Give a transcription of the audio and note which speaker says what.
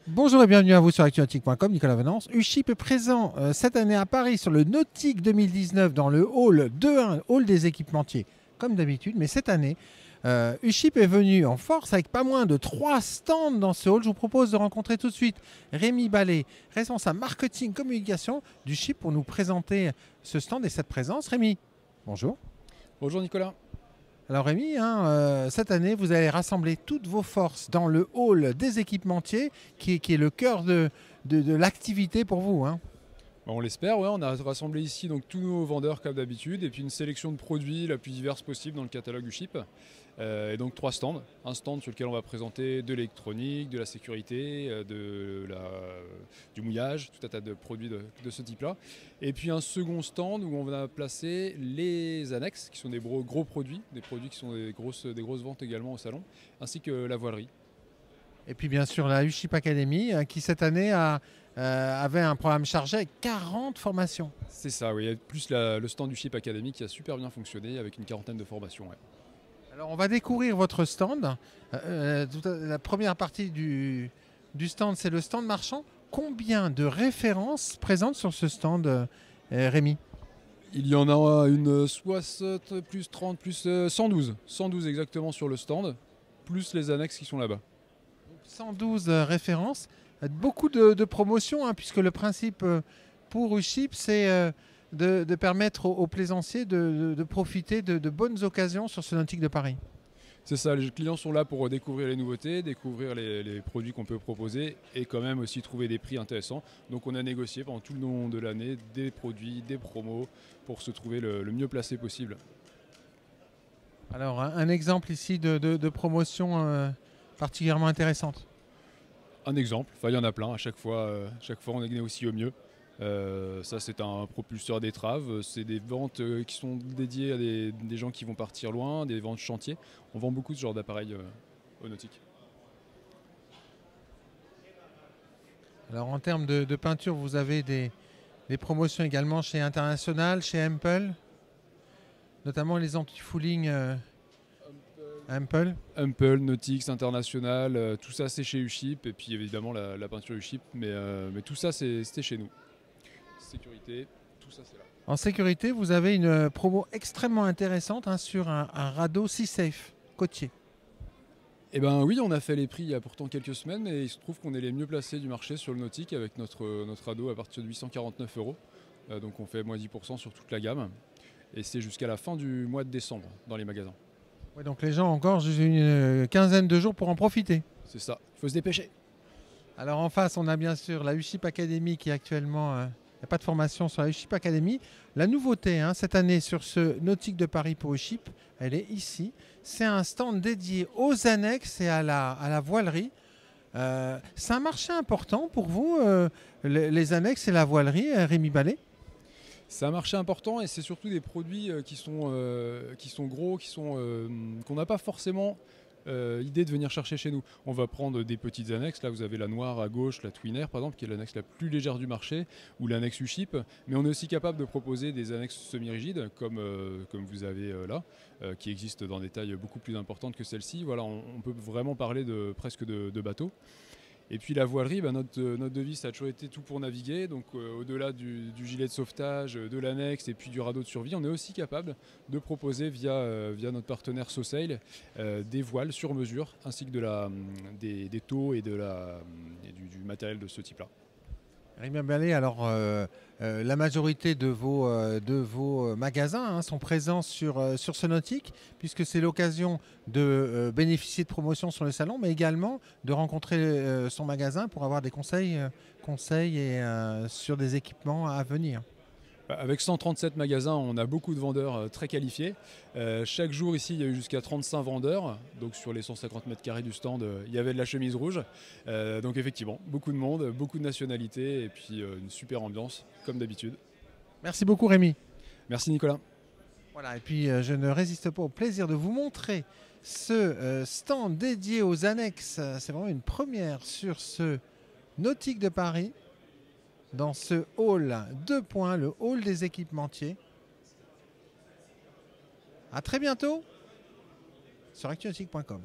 Speaker 1: Bonjour et bienvenue à vous sur ActuNautique.com, Nicolas Venance. UShip est présent cette année à Paris sur le Nautique 2019 dans le hall 2.1, hall des équipementiers, comme d'habitude. Mais cette année, UShip est venu en force avec pas moins de 3 stands dans ce hall. Je vous propose de rencontrer tout de suite Rémi Ballet, responsable marketing communication d'UShip, pour nous présenter ce stand et cette présence. Rémi, bonjour.
Speaker 2: Bonjour Nicolas.
Speaker 1: Alors Rémi, cette année, vous allez rassembler toutes vos forces dans le hall des équipementiers, qui est le cœur de l'activité pour vous.
Speaker 2: On l'espère, ouais, on a rassemblé ici donc tous nos vendeurs comme d'habitude et puis une sélection de produits la plus diverse possible dans le catalogue UShip. Et donc 3 stands. Un stand sur lequel on va présenter de l'électronique, de la sécurité, du mouillage, tout un tas de produits de ce type-là. Et puis un second stand où on va placer les annexes, qui sont des gros produits, des produits qui sont des grosses ventes également au salon, ainsi que la voilerie.
Speaker 1: Et puis bien sûr la UShip Academy, qui cette année avait un programme chargé avec 40 formations.
Speaker 2: C'est ça, oui. Plus le stand du UShip Academy qui a super bien fonctionné avec une 40aine de formations. Ouais.
Speaker 1: Alors on va découvrir votre stand. La première partie du stand, c'est le stand marchand. Combien de références présentes sur ce stand, Rémi?
Speaker 2: Il y en a une 60 plus 30 plus 112. 112 exactement sur le stand, plus les annexes qui sont là-bas.
Speaker 1: 112 références. Beaucoup de promotions, puisque le principe pour UShip, c'est de permettre aux plaisanciers de profiter de bonnes occasions sur ce Nautique de Paris.
Speaker 2: C'est ça, les clients sont là pour découvrir les nouveautés, découvrir les produits qu'on peut proposer et quand même aussi trouver des prix intéressants. Donc on a négocié pendant tout le long de l'année des produits, des promos pour se trouver le mieux placé possible.
Speaker 1: Alors un exemple ici de promotion particulièrement intéressante.
Speaker 2: Un exemple, enfin il y en a plein à chaque fois on négocie au mieux. Ça c'est un propulseur d'étrave, c'est des ventes qui sont dédiées à des gens qui vont partir loin, des ventes chantier. On vend beaucoup de ce genre d'appareils au nautique.
Speaker 1: Alors en termes de peinture, vous avez des promotions également chez International, chez Ample, notamment les anti-fouling Ample.
Speaker 2: Ample, Nautix, International, tout ça c'est chez UShip et puis évidemment la peinture UShip, mais tout ça c'était chez nous. Sécurité, tout ça c'est là.
Speaker 1: En sécurité, vous avez une promo extrêmement intéressante sur un radeau Seasafe côtier.
Speaker 2: Eh bien oui, on a fait les prix il y a pourtant quelques semaines et il se trouve qu'on est les mieux placés du marché sur le nautique avec notre radeau à partir de 849 €. Donc on fait moins 10% sur toute la gamme et c'est jusqu'à la fin du mois de décembre dans les magasins.
Speaker 1: Ouais, donc les gens ont encore juste une quinzaine de jours pour en profiter.
Speaker 2: C'est ça, il faut se dépêcher.
Speaker 1: Alors en face, on a bien sûr la UShip Academy qui est actuellement... il n'y a pas de formation sur la UShip Academy. La nouveauté cette année sur ce Nautique de Paris pour UShip, elle est ici. C'est un stand dédié aux annexes et à la voilerie. C'est un marché important pour vous, les annexes et la voilerie, Rémi Ballet?
Speaker 2: C'est un marché important et c'est surtout des produits qui sont gros, qu'on n'a pas forcément idée de venir chercher chez nous. On va prendre des petites annexes, là vous avez la noire à gauche, la Twinner par exemple, qui est l'annexe la plus légère du marché, ou l'annexe UShip, mais on est aussi capable de proposer des annexes semi-rigides, comme vous avez là, qui existent dans des tailles beaucoup plus importantes que celle-ci. Voilà, on peut vraiment parler presque de bateau. Et puis la voilerie, notre devise ça a toujours été tout pour naviguer, donc au-delà du gilet de sauvetage, de l'annexe et puis du radeau de survie, on est aussi capable de proposer via notre partenaire SoSail des voiles sur mesure, ainsi que des taux et du matériel de ce type-là.
Speaker 1: Rémi Ballet, alors la majorité de vos magasins sont présents sur ce Nautique, puisque c'est l'occasion de bénéficier de promotions sur le salon, mais également de rencontrer son magasin pour avoir des conseils sur des équipements à venir.
Speaker 2: Avec 137 magasins, on a beaucoup de vendeurs très qualifiés. Chaque jour ici, il y a eu jusqu'à 35 vendeurs. Donc sur les 150 mètres carrés du stand, il y avait de la chemise rouge. Donc effectivement, beaucoup de monde, beaucoup de nationalités et puis une super ambiance, comme d'habitude.
Speaker 1: Merci beaucoup Rémi.
Speaker 2: Merci Nicolas.
Speaker 1: Voilà, et puis je ne résiste pas au plaisir de vous montrer ce stand dédié aux annexes. C'est vraiment une première sur ce Nautique de Paris, dans ce hall 2.1, le hall des équipementiers. À très bientôt sur ActuNautique.com.